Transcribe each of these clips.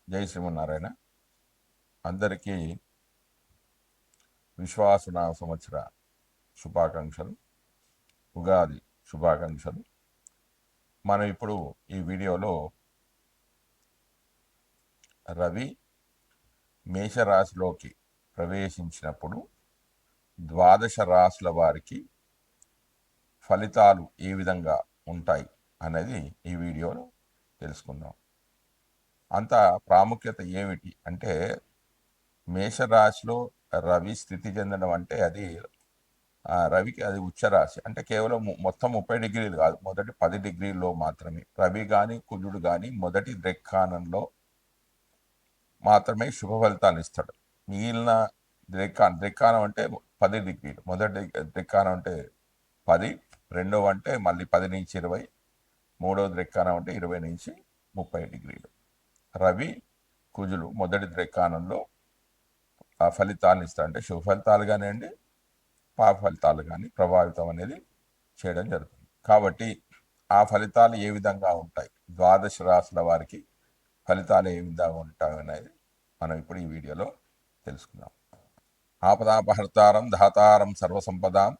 జై శ్రీమన్నారాయణ. అందరికీ విశ్వాసనామ సంవత్సర శుభాకాంక్షలు, ఉగాది శుభాకాంక్షలు. మనం ఇప్పుడు ఈ వీడియోలో రవి మేషరాశిలోకి ప్రవేశించినప్పుడు ద్వాదశ రాశుల వారికి ఫలితాలు ఏ విధంగా ఉంటాయి అనేది ఈ వీడియోలో తెలుసుకుందాం. అంత ప్రాముఖ్యత ఏమిటి అంటే, మేషరాశిలో రవి స్థితి చెందడం అంటే అది రవికి అది ఉచ్చరాశి. అంటే కేవలం మొత్తం 30 డిగ్రీలు కాదు, మొదటి 10 డిగ్రీల్లో మాత్రమే రవి కానీ కుజుడు కానీ మొదటి ద్రెక్కానంలో మాత్రమే శుభ ఫలితాలు ఇస్తాడు. మిగిలిన ద్రెక్కానం అంటే 10 డిగ్రీలు, మొదటి ద్రెక్కానం అంటే 10, రెండవ అంటే మళ్ళీ 10 నుంచి 20, మూడవ ద్రెక్కానం అంటే 20 నుంచి 30 డిగ్రీలు. రవి కుజులు మొదటి ద్రెక్కానంలో ఆ ఫలితాలను ఇస్తాడు. అంటే శుభ ఫలితాలు కానివ్వండి, పాప ఫలితాలు కానీ ప్రభావితం అనేది చేయడం జరుగుతుంది. కాబట్టి ఆ ఫలితాలు ఏ విధంగా ఉంటాయి, ద్వాదశ రాశుల వారికి ఫలితాలు ఏ విధంగా ఉంటాయి అనేది మనం ఇప్పుడు ఈ వీడియోలో తెలుసుకుందాం. ఆపదాపహర్తారం ధాతారం సర్వసంపదాం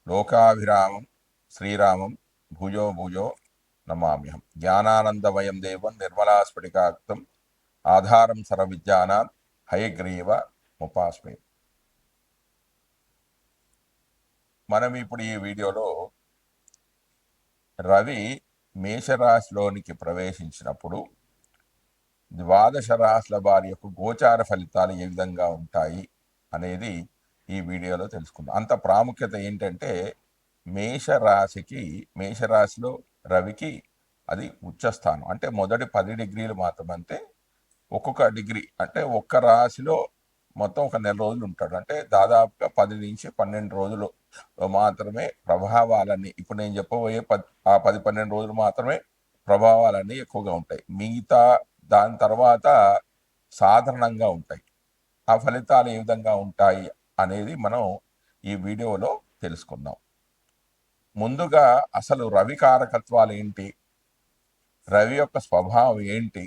లోకాభిరామం శ్రీరామం భూజో భూజో నమామ్యహం. జ్ఞానానందమయం దేవం నిర్మలాస్ఫటికాక్తం ఆధారం సర్వవిద్యానాం హయగ్రీవ ఉపాస్మే. మనం ఇప్పుడు ఈ వీడియోలో రవి మేషరాశిలోనికి ప్రవేశించినప్పుడు ద్వాదశ రాశుల వారి యొక్క గోచార ఫలితాలు ఏ విధంగా ఉంటాయి అనేది ఈ వీడియోలో తెలుసుకుందాం. అంత ప్రాముఖ్యత ఏంటంటే, మేషరాశిలో రవికి అది ఉచ్చస్థానం. అంటే మొదటి 10 డిగ్రీలు మాత్రమంటే ఒక్కొక్క డిగ్రీ అంటే ఒక్క రాశిలో మొత్తం ఒక నెల రోజులు ఉంటాడు. అంటే దాదాపుగా 10 నుంచి 12 రోజులు మాత్రమే ప్రభావాలన్నీ, ఇప్పుడు నేను చెప్పబోయే 10-12 రోజులు మాత్రమే ప్రభావాలన్నీ ఎక్కువగా ఉంటాయి. మిగతా దాని తర్వాత సాధారణంగా ఉంటాయి. ఆ ఫలితాలు ఏ విధంగా ఉంటాయి అనేది మనం ఈ వీడియోలో తెలుసుకుందాం. ముందుగా అసలు రవి కారకత్వాలు ఏంటి, రవి యొక్క స్వభావం ఏంటి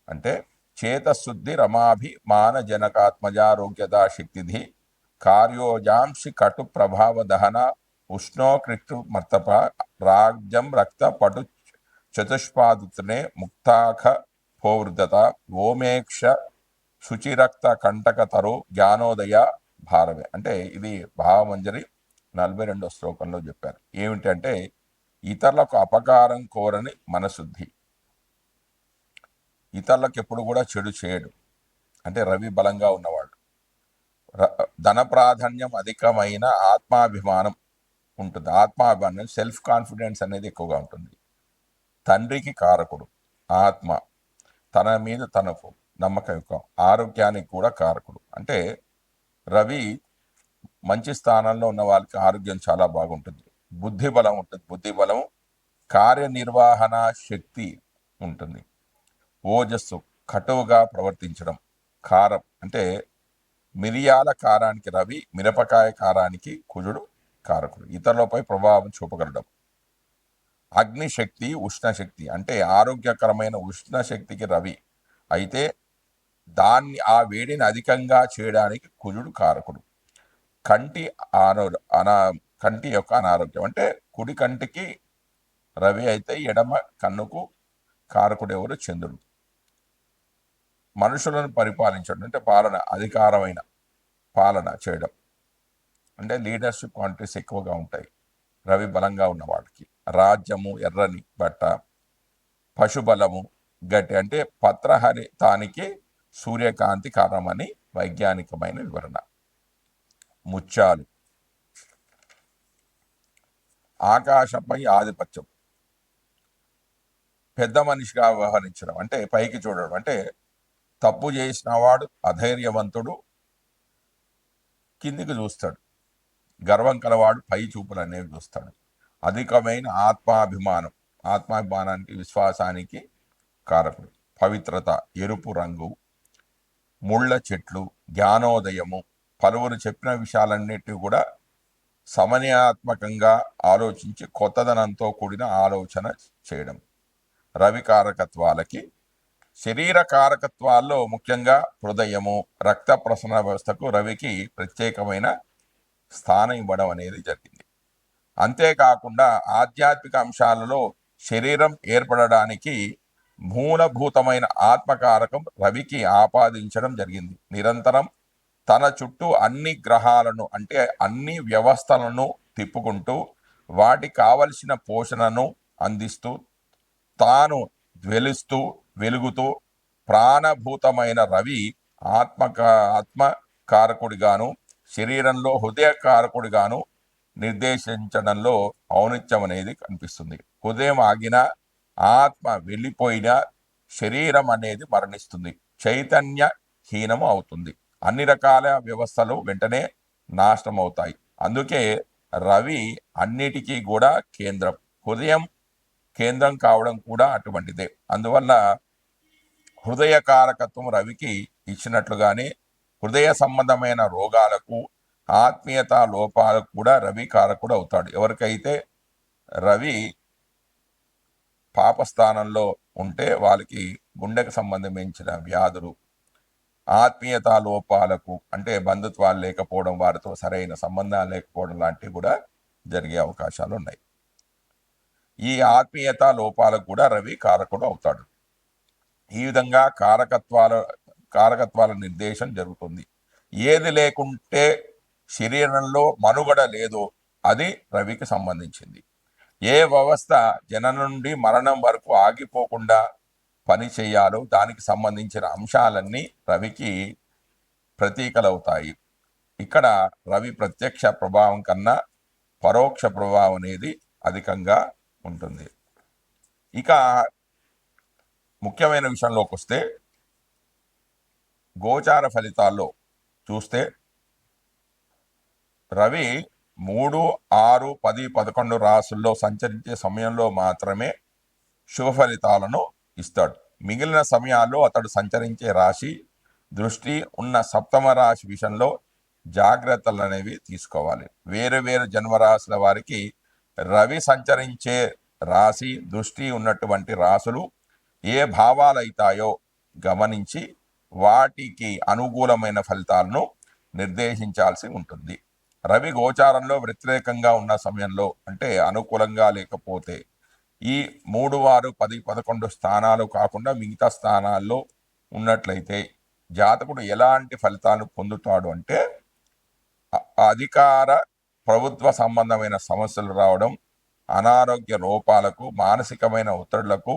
అంటే, చేతశుద్ధి రమాభిమాన జనకాత్మజారోగ్యదా శక్తిధి కార్యోజాంసి కటు ప్రభావ దహన ఉష్ణోకృష్టు మర్తప రాజ్యం రక్త పటు చతుష్పాదుతనే ముక్తాఖ భోవృద్ధత ఓమేక్ష శుచిరక్త కంటక తరు జ్ఞానోదయ భారవే. అంటే ఇది భావమంజరి 42వ శ్లోకంలో చెప్పారు. ఏమిటంటే, ఇతరులకు అపకారం కోరని మనశుద్ధి, ఇతరులకు ఎప్పుడు కూడా చెడు చేయడు. అంటే రవి బలంగా ఉన్నవాడు. ధన ప్రాధాన్యం అధికమైన ఆత్మాభిమానం ఉంటుంది. ఆత్మాభిమానం, సెల్ఫ్ కాన్ఫిడెన్స్ అనేది ఎక్కువగా ఉంటుంది. తండ్రికి కారకుడు ఆత్మ, తన మీద తనకు నమ్మకం ఎక్కువ. ఆరోగ్యానికి కూడా కారకుడు. అంటే రవి మంచి స్థానంలో ఉన్న వాళ్ళకి ఆరోగ్యం చాలా బాగుంటుంది. బుద్ధి బలం ఉంటుంది. బుద్ధి బలం, కార్యనిర్వహణ శక్తి ఉంటుంది. ఓజస్సు, కటువుగా ప్రవర్తించడం. కారం అంటే మిరియాల కారానికి రవి, మిరపకాయ కారానికి కుజుడు కారకుడు. ఇతరులపై ప్రభావం చూపగలడం. అగ్నిశక్తి, ఉష్ణశక్తి అంటే ఆరోగ్యకరమైన ఉష్ణశక్తికి రవి అయితే ఆ వేడిని అధికంగా చేయడానికి కుజుడు కారకుడు. కంటి యొక్క అనారోగ్యం అంటే కుడి కంటికి రవి అయితే ఎడమ కన్నుకు కారకుడు ఎవరు? చంద్రుడు. మనుషులను పరిపాలించడం అంటే అధికారమైన పాలన చేయడం అంటే లీడర్షిప్ క్వాలిటీస్ ఎక్కువగా ఉంటాయి రవి బలంగా ఉన్న వాళ్ళకి. రాజ్యము, ఎర్రని బట్ట, పశుబలము, గట్టి అంటే పత్రహరితానికి సూర్యకాంతి కారణమని వైజ్ఞానికమైన వివరణ. ముత్యాలు, ఆకాశంపై ఆధిపత్యం, పెద్ద మనిషిగా వ్యవహరించడం అంటే పైకి చూడడం. అంటే తప్పు చేసిన వాడు అధైర్యవంతుడు, కిందికి చూస్తాడు. గర్వం కలవాడు పై చూపులు అనేవి చూస్తాడు. అధికమైన ఆత్మాభిమానానికి, విశ్వాసానికి కారకుడు. పవిత్రత, ఎరుపు రంగు, ముళ్ళ చెట్లు, జ్ఞానోదయము, పలువురు చెప్పిన విషయాలన్నిటినీ కూడా సమన్యాత్మకంగా ఆలోచించి కొత్తదనంతో కూడిన ఆలోచన చేయడం. రవి కారకత్వాలకి శరీర కారకత్వాల్లో ముఖ్యంగా హృదయము, రక్త ప్రసరణ వ్యవస్థకు రవికి ప్రత్యేకమైన స్థానం ఇవ్వడం అనేది జరిగింది. అంతేకాకుండా ఆధ్యాత్మిక అంశాలలో శరీరం ఏర్పడడానికి మూలభూతమైన ఆత్మకారకం రవికి ఆపాదించడం జరిగింది. నిరంతరం తన చుట్టూ అన్ని గ్రహాలను అంటే అన్ని వ్యవస్థలను తిప్పుకుంటూ వాటికి కావలసిన పోషణను అందిస్తూ తాను జ్వలిస్తూ వెలుగుతూ ప్రాణభూతమైన రవి ఆత్మకారకుడిగాను శరీరంలో హృదయ కారకుడిగాను నిర్దేశించడంలో ఔన్నత్యం అనేది కనిపిస్తుంది. హృదయం ఆగిన, ఆత్మ వెళ్ళిపోయిన శరీరం అనేది మరణిస్తుంది, చైతన్యహీనము అవుతుంది, అన్ని రకాల వ్యవస్థలు వెంటనే నాశనం అవుతాయి. అందుకే రవి అన్నిటికీ కూడా కేంద్రం. హృదయం కేంద్రం కావడం కూడా అటువంటిదే. అందువల్ల హృదయ కారకత్వం రవికి ఇచ్చినట్లుగానే హృదయ సంబంధమైన రోగాలకు, ఆత్మీయత లోపాలకు కూడా రవి కారకుడు అవుతాడు. ఎవరికైతే రవి పాపస్థానంలో ఉంటే వాళ్ళకి గుండెకు సంబంధించిన వ్యాధులు, ఆత్మీయత లోపాలకు అంటే బంధుత్వాలు లేకపోవడం, వారితో సరైన సంబంధాలు లేకపోవడం లాంటివి కూడా జరిగే అవకాశాలు ఉన్నాయి. ఈ ఆత్మీయత లోపాలకు కూడా రవి కారకుడు అవుతాడు. ఈ విధంగా కారకత్వాల నిర్దేశం జరుగుతుంది. ఏది లేకుంటే శరీరంలో మనుగడ లేదో అది రవికి సంబంధించింది. ఏ వ్యవస్థ జననం నుండి మరణం వరకు ఆగిపోకుండా పని చేయాలో దానికి సంబంధించిన అంశాలన్నీ రవికి ప్రతీకలవుతాయి. ఇక్కడ రవి ప్రత్యక్ష ప్రభావం కన్నా పరోక్ష ప్రభావం అనేది అధికంగా ఉంటుంది. ఇక ముఖ్యమైన విషయంలోకి వస్తే గోచార ఫలితాల్లో చూస్తే రవి 3, 6, 10, 11 రాసుల్లో సంచరించే సమయంలో మాత్రమే శుభ ఫలితాలను ఇస్తాడు. మిగిలిన సమయాల్లో అతడు సంచరించే రాశి దృష్టి ఉన్న సప్తమ రాశి విషయంలో జాగ్రత్తలు అనేవి తీసుకోవాలి. వేరు వేరు జన్మరాశుల వారికి రవి సంచరించే రాశి దృష్టి ఉన్నటువంటి రాశులు ఏ భావాలు అవుతాయో గమనించి వాటికి అనుకూలమైన ఫలితాలను నిర్దేశించాల్సి ఉంటుంది. రవి గోచారంలో వ్యతిరేకంగా ఉన్న సమయంలో అంటే అనుకూలంగా లేకపోతే ఈ 3, 6, 10, 11 స్థానాలు కాకుండా మిగతా స్థానాల్లో ఉన్నట్లయితే జాతకుడు ఎలాంటి ఫలితాలు పొందుతాడు అంటే అధికార ప్రభుత్వ సంబంధమైన సమస్యలు రావడం, అనారోగ్య లోపాలకు, మానసికమైన ఒత్తిళ్లకు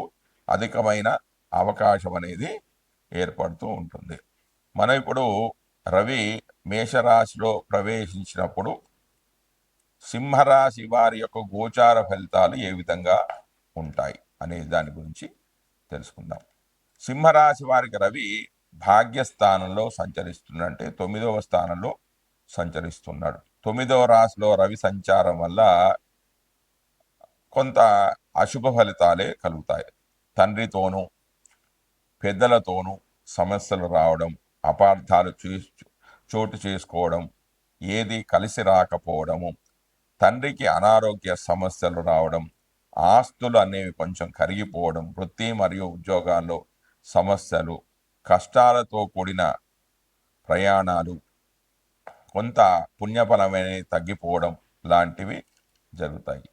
అధికమైన అవకాశం అనేది ఏర్పడుతూ ఉంటుంది. మనం ఇప్పుడు రవి మేషరాశిలో ప్రవేశించినప్పుడు సింహరాశి వారి యొక్క గోచార ఫలితాలు ఏ విధంగా ఉంటాయి అనే దాని గురించి తెలుసుకుందాం. సింహరాశి వారికి రవి భాగ్యస్థానంలో సంచరిస్తుందంటే 9వ స్థానంలో సంచరిస్తున్నాడు. 9వ రాశిలో రవి సంచారం వల్ల కొంత అశుభ ఫలితాలే కలుగుతాయి. తండ్రితోనూ పెద్దలతోనూ సమస్యలు రావడం, అపార్థాలు చోటు చేసుకోవడం, ఏది కలిసి రాకపోవడము, తండ్రికి అనారోగ్య సమస్యలు రావడం, ఆస్తులు అనేవి కొంచెం కరిగిపోవడం, వృత్తి మరియు ఉద్యోగాల్లో సమస్యలు, కష్టాలతో కూడిన ప్రయాణాలు, కొంత పుణ్యఫలమనేది తగ్గిపోవడం లాంటివి జరుగుతాయి.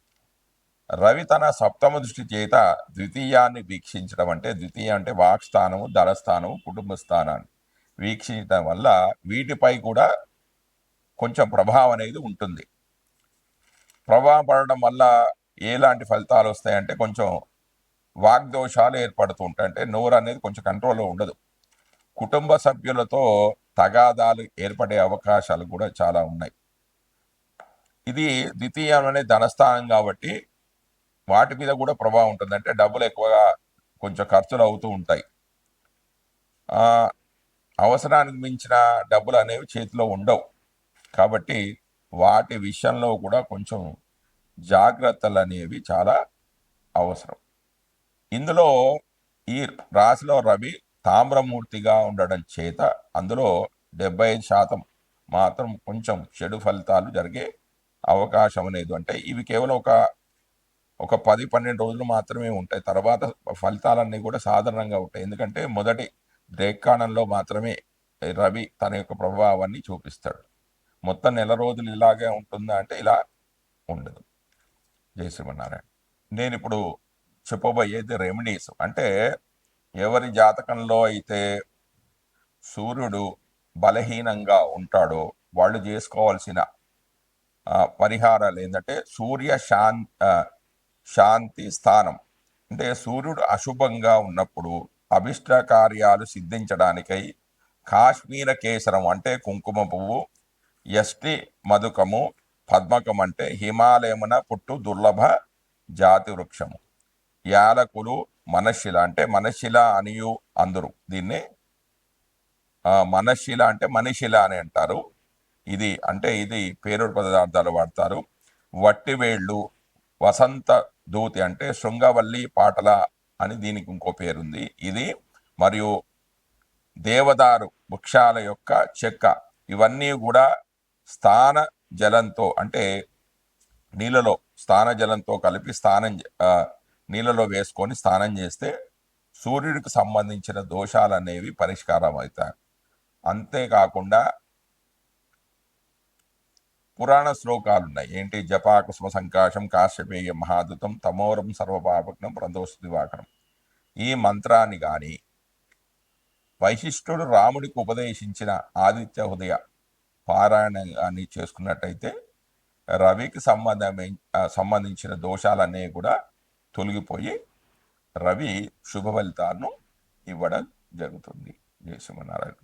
రవి తన సప్తమ దృష్టి చేత ద్వితీయాన్ని వీక్షించడం అంటే ద్వితీయ అంటే వాక్స్థానము, ధనస్థానము, కుటుంబ స్థానాన్ని వీక్షించడం వల్ల వీటిపై కూడా కొంచెం ప్రభావం అనేది ఉంటుంది. ప్రభావం పడడం వల్ల ఎలాంటి ఫలితాలు వస్తాయంటే కొంచెం వాగ్దోషాలు ఏర్పడుతూ ఉంటాయి. అంటే నోరు అనేది కొంచెం కంట్రోల్లో ఉండదు. కుటుంబ సభ్యులతో తగాదాలు ఏర్పడే అవకాశాలు కూడా చాలా ఉన్నాయి. ఇది ద్వితీయం అనే ధనస్థానం కాబట్టి వాటి మీద కూడా ప్రభావం ఉంటుంది. అంటే డబ్బులు ఎక్కువగా కొంచెం ఖర్చులు అవుతూ ఉంటాయి. అవసరానికి మించిన డబ్బులు అనేవి చేతిలో ఉండవు. కాబట్టి వాటి విషయంలో కూడా కొంచెం జాగ్రత్తలు అనేవి చాలా అవసరం. ఇందులో ఈ రాశిలో రవి తామ్రమూర్తిగా ఉండడం చేత అందులో 75% మాత్రం కొంచెం చెడు ఫలితాలు జరిగే అవకాశం అనేది. అంటే ఇవి కేవలం ఒక ఒక 10-12 రోజులు మాత్రమే ఉంటాయి. తర్వాత ఫలితాలన్నీ కూడా సాధారణంగా ఉంటాయి. ఎందుకంటే మొదటి రేఖాణంలో మాత్రమే రవి తన యొక్క ప్రభావాన్ని చూపిస్తాడు. మొత్తం నెల రోజులు ఇలాగే ఉంటుందా అంటే ఇలా ఉండదు. జై శ్రీమన్నారాయణ. నేను ఇప్పుడు చెప్పబోయేది రెమెడీస్. అంటే ఎవరి జాతకంలో అయితే సూర్యుడు బలహీనంగా ఉంటాడో వాళ్ళు చేసుకోవాల్సిన పరిహారాలు ఏంటంటే శాంతి స్థానం. అంటే సూర్యుడు అశుభంగా ఉన్నప్పుడు అభిష్ట కార్యాలు సిద్ధించడానికై కాశ్మీర కేసరం అంటే కుంకుమ పువ్వు, యష్టి మధుకము, పద్మకం అంటే హిమాలయమున పుట్టు దుర్లభ జాతి వృక్షము, యాలకులు, మనశిల అంటే మనశిల అనియు అందరు దీన్ని మనశిల అంటే మనిషిల అని అంటారు. ఇది పేరుడు పదార్థాలు వాడతారు. వట్టివేళ్ళు, వసంత దూతి అంటే శృంగవల్లి పాటల అని దీనికి ఇంకో పేరుంది ఇది, మరియు దేవదారు వృక్షాల యొక్క చెక్క, ఇవన్నీ కూడా స్థాన జలంతో అంటే నీళ్ళలో స్థాన జలంతో కలిపి నీళ్ళలో వేసుకొని స్నానం చేస్తే సూర్యుడికి సంబంధించిన దోషాలు అనేవి పరిష్కారం అవుతాయి. అంతేకాకుండా పురాణ శ్లోకాలు ఉన్నాయి. ఏంటి? జపాకుసుమ సంకాశం కాశ్యపేయ మహాదుతం తమోరం సర్వపాపగ్నం ప్రదోష వాకనం. ఈ మంత్రాన్ని కానీ వైశిష్ఠుడు రాముడికి ఉపదేశించిన ఆదిత్య హృదయ పారాయణ కానీ చేసుకున్నట్టయితే రవికి సంబంధించిన దోషాలన్నీ కూడా తొలగిపోయి రవి శుభ ఫలితాలను ఇవ్వడం జరుగుతుంది. జై శ్రీమన్నారాయణ.